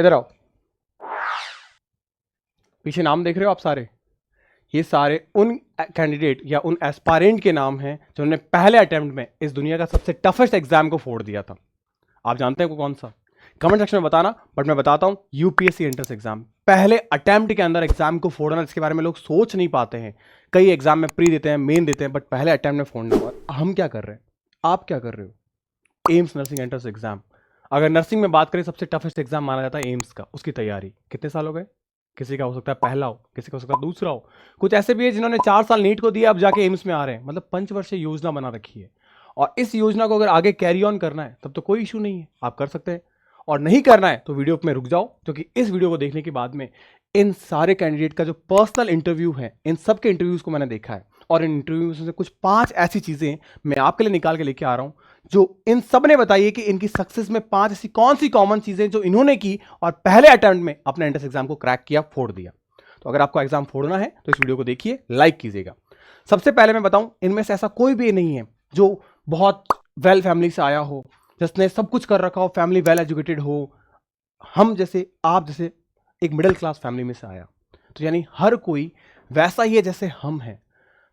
इधर आओ। पीछे नाम देख रहे हो आप सारे? ये सारे उन कैंडिडेट या उन एस्पायरेंट के नाम हैं जिन्होंने पहले अटेम्प्ट में इस दुनिया का सबसे टफेस्ट एग्जाम को फोड़ दिया था। आप जानते हैं कौन सा? कमेंट सेक्शन में बताना, बट मैं बताता हूं, यूपीएससी एंट्रेंस एग्जाम पहले अटेम्प्ट के अंदर एग्जाम को फोड़ना, जिसके बारे में लोग सोच नहीं पाते हैं। कई एग्जाम में प्री देते हैं, मेन देते हैं, बट पहले अटेम्प्ट में फोड़ना। हम क्या कर रहे हैं, आप क्या कर रहे हो? एम्स नर्सिंग एंट्रेंस एग्जाम, अगर नर्सिंग में बात करें सबसे टफेस्ट एग्जाम माना जाता है एम्स का। उसकी तैयारी कितने साल हो गए? किसी का हो सकता है पहला हो, किसी का हो सकता है दूसरा हो, कुछ ऐसे भी है जिन्होंने 4 साल नीट को दिया, अब जाके एम्स में आ रहे हैं। मतलब पंचवर्षीय योजना बना रखी है, और इस योजना को अगर आगे कैरी ऑन करना है तब तो कोई इशू नहीं है, आप कर सकते हैं। और नहीं करना है तो वीडियो में रुक जाओ, क्योंकि इस वीडियो को देखने के बाद में इन सारे कैंडिडेट का जो पर्सनल इंटरव्यू है, इन सबके इंटरव्यूज को मैंने देखा है, और इन इंटरव्यूज से कुछ 5 ऐसी चीजें मैं आपके लिए निकाल के लेके आ रहा हूं, जो इन सब ने बताइए कि इनकी सक्सेस में 5 ऐसी कौन सी कॉमन चीजें जो इन्होंने की और पहले अटेम्प्ट में अपने एंट्रेंस एग्जाम को क्रैक किया, फोड़ दिया। तो अगर आपको एग्जाम फोड़ना है तो इस वीडियो को देखिए, लाइक कीजिएगा। सबसे पहले मैं बताऊं, इनमें से ऐसा कोई भी नहीं है जो बहुत वेल फैमिली से आया हो, जिसने सब कुछ कर रखा हो, फैमिली वेल एजुकेटेड हो। हम जैसे, आप जैसे एक मिडिल क्लास फैमिली में से आया, तो यानी हर कोई वैसा ही है जैसे हम हैं।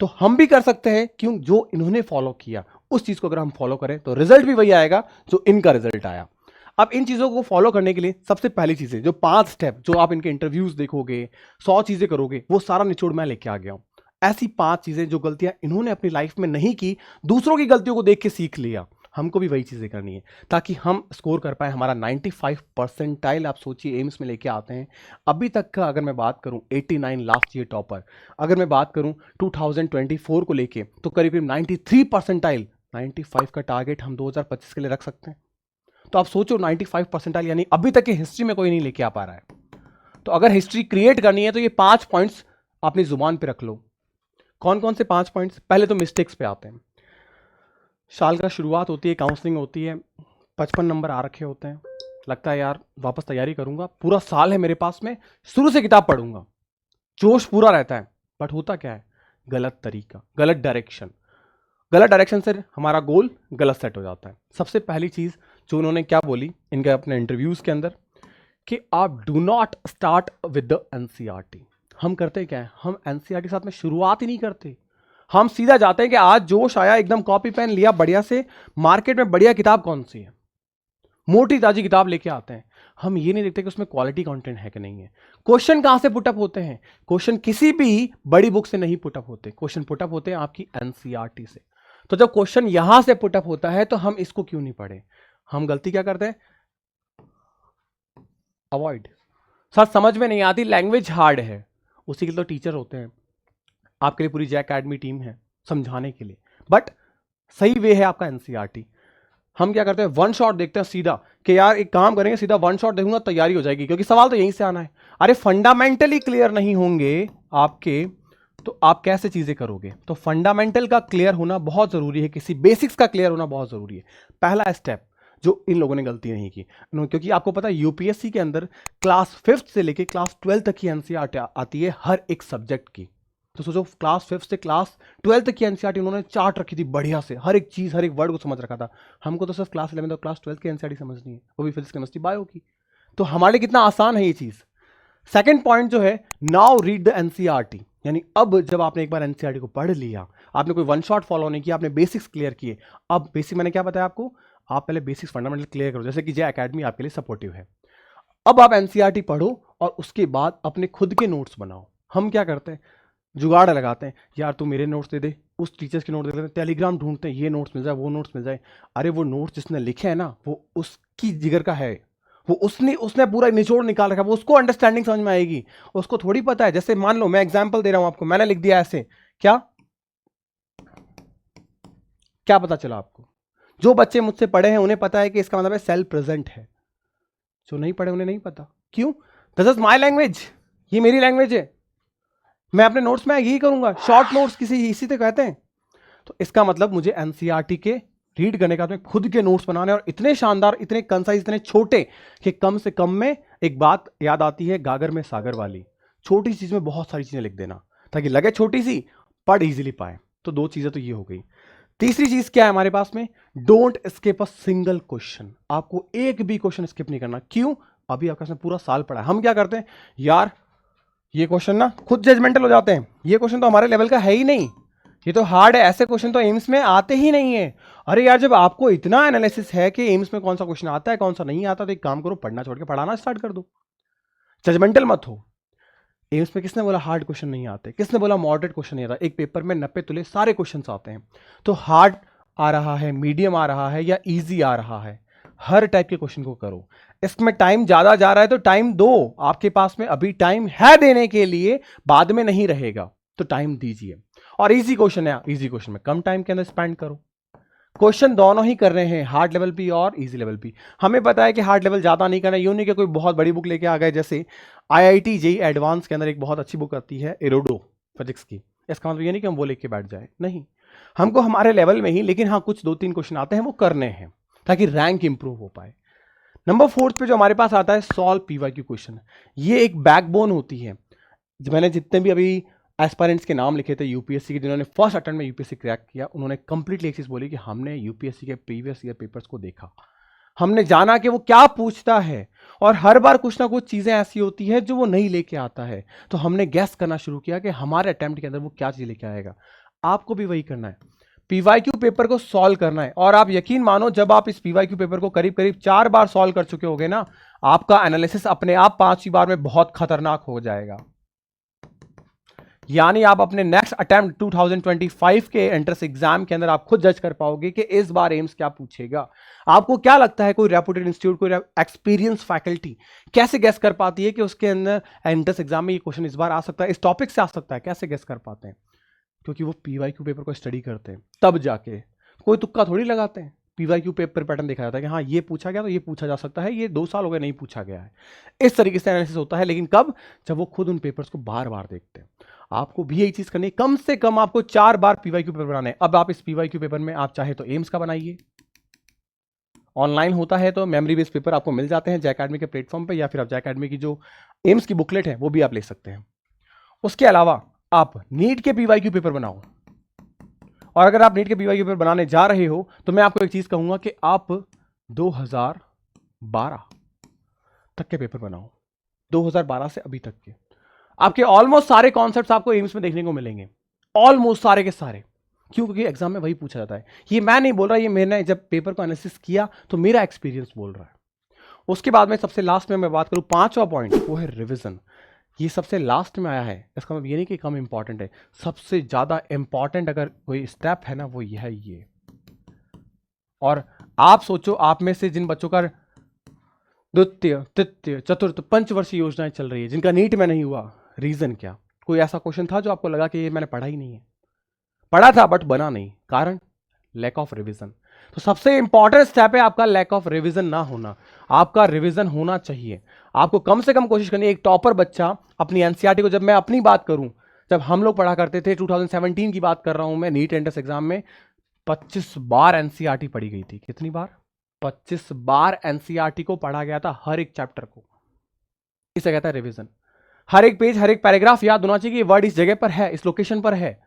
तो हम भी कर सकते हैं, क्यों? जो इन्होंने फॉलो किया उस चीज को अगर हम फॉलो करें तो रिजल्ट भी वही आएगा जो इनका रिजल्ट आया। अब इन चीजों को फॉलो करने के लिए सबसे पहली चीजें, जो 5 स्टेप जो आप इनके इंटरव्यूज देखोगे, 100 चीजें करोगे, वो सारा निचोड़ मैं लेके आ गया हूं। ऐसी 5 चीजें जो गलतियां इन्होंने अपनी लाइफ में नहीं की, दूसरों की गलतियों को देख के सीख लिया, हमको भी वही चीजें करनी है ताकि हम स्कोर कर पाए हमारा 95 परसेंटाइल। आप सोचिए, एम्स में लेके आते हैं। अभी तक का अगर मैं बात करूं, 89 लास्ट ईयर टॉपर। अगर मैं बात करूं 2024 को लेके, तो करीब करीब 93 परसेंटाइल। 95 का टारगेट हम 2025 के लिए रख सकते हैं। तो आप सोचो, 95 परसेंटाइल यानी अभी तक की हिस्ट्री में कोई नहीं लेके आ पा रहा है। तो अगर हिस्ट्री क्रिएट करनी है तो ये 5 पॉइंट्स अपनी जुबान पे रख लो। कौन कौन से 5 पॉइंट्स? पहले तो मिस्टेक्स पे आते हैं। साल का शुरुआत होती है, काउंसलिंग होती है, 55 नंबर आ रखे होते हैं, लगता है यार वापस तैयारी करूंगा, पूरा साल है मेरे पास में, शुरू से किताब पढ़ूंगा, जोश पूरा रहता है। बट होता क्या है? गलत तरीका, गलत डायरेक्शन। गलत डायरेक्शन से हमारा गोल गलत सेट हो जाता है। सबसे पहली चीज जो उन्होंने क्या बोली इनके अपने इंटरव्यूज के अंदर, कि आप do not start with the NCERT. हम करते क्या है, हम एनसीईआरटी के साथ में शुरुआत ही नहीं करते। हम सीधा जाते हैं कि आज जोश आया, एकदम कॉपी पेन लिया बढ़िया से, मार्केट में बढ़िया किताब कौन सी है, मोटी ताजी किताब लेके आते हैं। हम ये नहीं देखते कि उसमें क्वालिटी कंटेंट है कि नहीं है। क्वेश्चन कहां से पुटअप होते हैं? क्वेश्चन किसी भी बड़ी बुक से नहीं पुटअप होते, क्वेश्चन पुटअप होते हैं आपकी एनसीईआरटी से। तो जब क्वेश्चन यहां से पुटअप होता है तो हम इसको क्यों नहीं पढ़े? हम गलती क्या करते हैं? अवॉइड। सर समझ में नहीं आती, लैंग्वेज हार्ड है। उसी के लिए तो टीचर होते हैं, आपके लिए पूरी जे अकेडमी टीम है समझाने के लिए। बट सही वे है आपका एनसीईआरटी। हम क्या करते हैं, वन शॉट देखते हैं सीधा, कि यार एक काम करेंगे, सीधा वन शॉट देखूंगा तैयारी हो जाएगी, क्योंकि सवाल तो यहीं से आना है। अरे फंडामेंटली क्लियर नहीं होंगे आपके, तो आप कैसे चीजें करोगे? तो फंडामेंटल का क्लियर होना बहुत जरूरी है, किसी बेसिक्स का क्लियर होना बहुत जरूरी है। पहला स्टेप जो इन लोगों ने गलती नहीं की, क्योंकि आपको पता है यूपीएससी के अंदर क्लास 5th से लेके क्लास 12 तक की एनसीईआरटी आती है हर एक सब्जेक्ट की। तो सोचो, क्लास 5th से क्लास 12 तक की एनसीईआरटी उन्होंने चार्ट रखी थी बढ़िया से, हर एक चीज, हर एक वर्ड को समझ रखा था। हमको तो सिर्फ क्लास 11 और क्लास 12 की एनसीईआरटी समझनी है, वो भी फिजिक्स, केमिस्ट्री, बायो की। तो हमारे लिए कितना आसान है ये चीज। सेकंड पॉइंट जो है, नाउ रीड द एनसीईआरटी, यानी अब जब आपने एक बार एनसीईआरटी को पढ़ लिया, आपने कोई वन शॉट फॉलो नहीं किया, आपने बेसिक्स क्लियर किए। अब बेसिक मैंने क्या बताया आपको, आप पहले बेसिक्स फंडामेंटल क्लियर करो, जैसे कि जे अकेडमी आपके लिए सपोर्टिव है। अब आप एनसीईआरटी पढ़ो और उसके बाद अपने खुद के नोट्स बनाओ। हम क्या करते हैं, जुगाड़ लगाते हैं, यार तू मेरे नोट्स दे दे, उस टीचर्स के नोट्स दे देते हैं, टेलीग्राम ढूंढते हैं, ये नोट्स मिल जाए, वो नोट्स मिल जाए। अरे वो नोट्स जिसने लिखे है ना, वो उसकी जिगर का है, वो उसने उसने पूरा निचोड़ निकाल रखा है, वो उसको अंडरस्टैंडिंग समझ में आएगी। उसको थोड़ी पता है, जैसे मान लो मैं एग्जांपल दे रहा हूं आपको, मैंने लिख दिया ऐसे, क्या क्या पता चला आपको? जो बच्चे मुझसे पढ़े हैं उन्हें पता है कि इसका मतलब है सेल प्रेजेंट है, जो नहीं पढ़े उन्हें नहीं पता। क्यों? दिस इज माई लैंग्वेज, ये मेरी लैंग्वेज है, मैं अपने नोट्स में यही करूंगा, शॉर्ट नोट्स किसी इसी से कहते हैं। तो इसका मतलब मुझे एनसीईआरटी के रीड करने का, अपने खुद के नोट्स बनाने, और इतने शानदार, इतने कंसाइज, इतने छोटे कि कम से कम में एक बात याद आती है, गागर में सागर वाली, छोटी चीज में बहुत सारी चीजें लिख देना, ताकि लगे छोटी सी, पढ़ इजीली पाए। तो 2 चीजें तो ये हो गई। तीसरी चीज क्या है हमारे पास में, don't skip a single question. आपको एक भी क्वेश्चन स्किप नहीं करना। क्यों? अभी आपके पास में पूरा साल पड़ा है। हम क्या करते हैं यार, ये क्वेश्चन ना खुद जजमेंटल हो जाते हैं, ये क्वेश्चन तो हमारे लेवल का है ही नहीं, ये तो हार्ड है, ऐसे क्वेश्चन तो एम्स में आते ही नहीं है। अरे यार, जब आपको इतना एनालिसिस है कि एम्स में कौन सा क्वेश्चन आता है कौन सा नहीं आता, तो एक काम करो, पढ़ना छोड़ के पढ़ाना स्टार्ट कर दो, जजमेंटल मत हो। एम्स में किसने बोला हार्ड क्वेश्चन नहीं आते, किसने बोला मॉडरेट क्वेश्चन नहीं आता? एक पेपर में 90 तुले सारे क्वेश्चन आते हैं। तो हार्ड आ रहा है, मीडियम आ रहा है या इजी आ रहा है, हर टाइप के क्वेश्चन को करो। इसमें टाइम ज्यादा जा रहा है तो टाइम दो, आपके पास में अभी टाइम है देने के लिए, बाद में नहीं रहेगा, तो टाइम दीजिए। और इजी क्वेश्चन है, इजी क्वेश्चन में कम टाइम के अंदर स्पेंड करो। क्वेश्चन दोनों ही कर रहे हैं, हार्ड लेवल भी और इजी लेवल भी। हमें पता है कि हार्ड लेवल ज्यादा नहीं करना, यूं नहीं कि कोई बहुत बड़ी बुक लेके आ गए, जैसे IIT JEE एडवांस के अंदर एक बहुत अच्छी बुक आती है एरोडो फिजिक्स की। इसका मतलब ये नहीं कि हम वो लेके बैठ जाए, नहीं, हमको हमारे लेवल में ही, लेकिन हाँ कुछ 2-3 क्वेश्चन आते हैं वो करने हैं ताकि रैंक इंप्रूव हो पाए। नंबर 4 पे जो हमारे पास आता है सॉल्व PYQ क्वेश्चन, ये एक बैकबोन होती है। मैंने जितने भी अभी एस्पायरेंट्स के नाम लिखे थे यूपीएससी के, जिन्होंने फर्स्ट अटेम्प्ट में यूपीएससी क्रैक किया, उन्होंने कंप्लीटली एक चीज बोली कि हमने यूपीएससी के प्रीवियस ईयर पेपर्स को देखा, हमने जाना कि वो क्या पूछता है, और हर बार कुछ ना कुछ चीजें ऐसी होती है जो वो नहीं लेके आता है, तो हमने गैस करना शुरू किया कि हमारे अटेम्प्ट के अंदर वो क्या चीज लेके आएगा। आपको भी वही करना है, PYQ पेपर को सॉल्व करना है। और आप यकीन मानो, जब आप इस PYQ पेपर को करीब करीब 4 बार सॉल्व कर चुके होगे ना, आपका एनालिसिस अपने आप 5वीं बार में बहुत खतरनाक हो जाएगा। यानी आप अपने नेक्स्ट अटेम्प्ट 2025 के एंट्रेंस एग्जाम के अंदर आप खुद जज कर पाओगे कि इस बार एम्स क्या पूछेगा। आपको क्या लगता है, कोई रेपुटेड इंस्टीट्यूट, कोई एक्सपीरियंस फैकल्टी कैसे गेस कर पाती है कि उसके अंदर एंट्रेंस एग्जाम में ये क्वेश्चन इस बार आ सकता है, इस टॉपिक से आ सकता है? कैसे गेस कर पाते हैं? क्योंकि वो PYQ पेपर को स्टडी करते हैं, तब जाके। कोई तुक्का थोड़ी लगाते हैं, PYQ पेपर पैटर्न देखा जाता है कि हाँ ये पूछा गया तो ये पूछा जा सकता है, ये 2 साल हो गए नहीं पूछा गया है, इस तरीके से एनालिसिस होता है। लेकिन कब? जब वो खुद उन पेपर्स को बार बार देखते हैं। आपको भी यही चीज करनी है, कम से कम आपको 4 बार PYQ पेपर बनाने हैं। अब आप इस PYQ पेपर में आप चाहे तो एम्स का बनाइए, ऑनलाइन होता है तो मेमोरी बेस्ड पेपर आपको मिल जाते हैं JACademy के प्लेटफॉर्म पे, या फिर आप JACademy की जो एम्स की बुकलेट है वो भी आप ले सकते हैं। उसके अलावा आप नीट के PYQ पेपर बनाओ, और अगर आप नीट के PYQ पेपर बनाने जा रहे हो तो मैं आपको एक चीज कहूंगा कि आप 2012 तक के पेपर बनाओ, 2012 से अभी तक के। आपके ऑलमोस्ट सारे कॉन्सेप्ट्स आपको एम्स में देखने को मिलेंगे, ऑलमोस्ट सारे के सारे। क्यों? क्योंकि एग्जाम में वही पूछा जाता है। ये मैं नहीं बोल रहा, ये मैंने जब पेपर को एनालिसिस किया तो मेरा एक्सपीरियंस बोल रहा है। उसके बाद में सबसे लास्ट में मैं बात करूं, 5वां पॉइंट, वो है रिविजन। ये सबसे लास्ट में आया है, इसका मतलब ये नहीं कि कम इंपॉर्टेंट है, सबसे ज्यादा इंपॉर्टेंट अगर कोई स्टेप है ना वो ये है ये। और आप सोचो, आप में से जिन बच्चों का द्वितीय, तृतीय, चतुर्थ, पंचवर्षीय योजनाएं चल रही है, जिनका नीट में नहीं हुआ, रीजन क्या? कोई ऐसा क्वेश्चन था जो आपको लगा कि ये मैंने पढ़ा ही नहीं है? पढ़ा था बट बना नहीं, कारण लैक ऑफ रिवीजन। तो सबसे इंपॉर्टेंट स्टेप है आपका लैक ऑफ रिवीजन ना होना। आपका रिवीजन होना चाहिए। आपको कम से कम कोशिश करनी है। एक टॉपर बच्चा अपनी एनसीईआरटी को, जब मैं अपनी बात करूं, जब हम लोग पढ़ा करते थे, 2017 की बात कर रहा हूं मैं, नीट एंट्रेंस एग्जाम में 25 बार एनसीईआरटी पढ़ी गई थी। कितनी बार? 25 बार एनसीईआरटी को पढ़ा गया था, हर एक चैप्टर को। इसे कहता है रिवीजन। हर एक पेज, हर एक पैराग्राफ याद होना चाहिए कि वर्ड इस जगह पर है, इस लोकेशन पर है,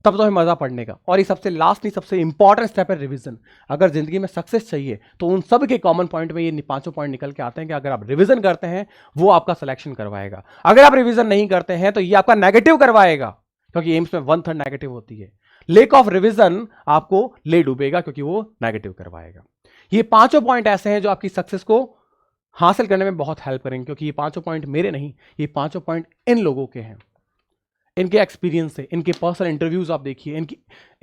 तब तो हमें मजा पढ़ने का। और ये सबसे लास्ट नहीं, सबसे इंपॉर्टेंट स्टेप है रिवीजन। अगर जिंदगी में सक्सेस चाहिए तो उन सब के कॉमन पॉइंट में ये 5 पॉइंट निकल के आते हैं कि अगर आप रिवीजन करते हैं वो आपका सिलेक्शन करवाएगा। अगर आप रिवीजन नहीं करते हैं तो ये आपका नेगेटिव करवाएगा, क्योंकि एम्स में 1/3 नेगेटिव होती है। लेक ऑफ रिवीजन आपको ले डूबेगा क्योंकि वो नेगेटिव करवाएगा। ये 5 पॉइंट ऐसे हैं जो आपकी सक्सेस को हासिल करने में बहुत हेल्प करेंगे, क्योंकि ये 5 पॉइंट मेरे नहीं, ये 5 पॉइंट इन लोगों के हैं, इनके एक्सपीरियंस से, इनके पर्सनल इंटरव्यूज आप देखिए।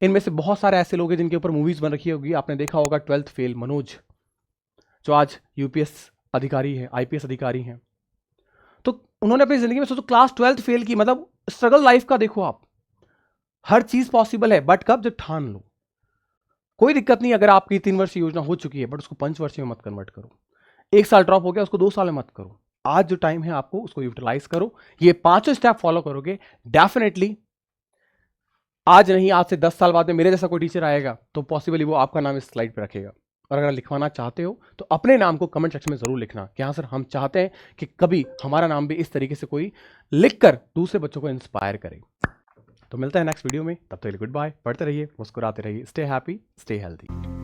इनमें से बहुत सारे ऐसे लोग हैं जिनके ऊपर मूवीज बन रखी होगी। आपने देखा होगा 12th फेल मनोज, जो आज यूपीएस अधिकारी है, आईपीएस अधिकारी हैं। तो उन्होंने अपनी जिंदगी में सोचो क्लास 12th फेल की, मतलब स्ट्रगल लाइफ का देखो आप। हर चीज पॉसिबल है, बट कब? जब ठान लो। कोई दिक्कत नहीं अगर आपकी 3 वर्ष योजना हो चुकी है, बट उसको 5 वर्ष में मत कन्वर्ट करो। 1 साल ड्रॉप हो गया, उसको 2 साल में मत करो। आज जो टाइम है आपको उसको यूटिलाइज करो। ये 5 स्टेप फॉलो करोगे, डेफिनेटली आज नहीं, आज से 10 साल बाद में मेरे जैसा कोई टीचर आएगा तो पॉसिबली वो आपका नाम इस स्लाइड पे रखेगा। और अगर लिखवाना चाहते हो तो अपने नाम को कमेंट सेक्शन में जरूर लिखना कि हाँ सर, हम चाहते हैं कि कभी हमारा नाम भी इस तरीके से कोई लिखकर दूसरे बच्चों को इंस्पायर करे। तो मिलता है नेक्स्ट वीडियो में, तब तक के लिए गुड बाय। पढ़ते रहिए, मुस्कुराते रहिए, स्टे हैप्पी, स्टे हेल्दी।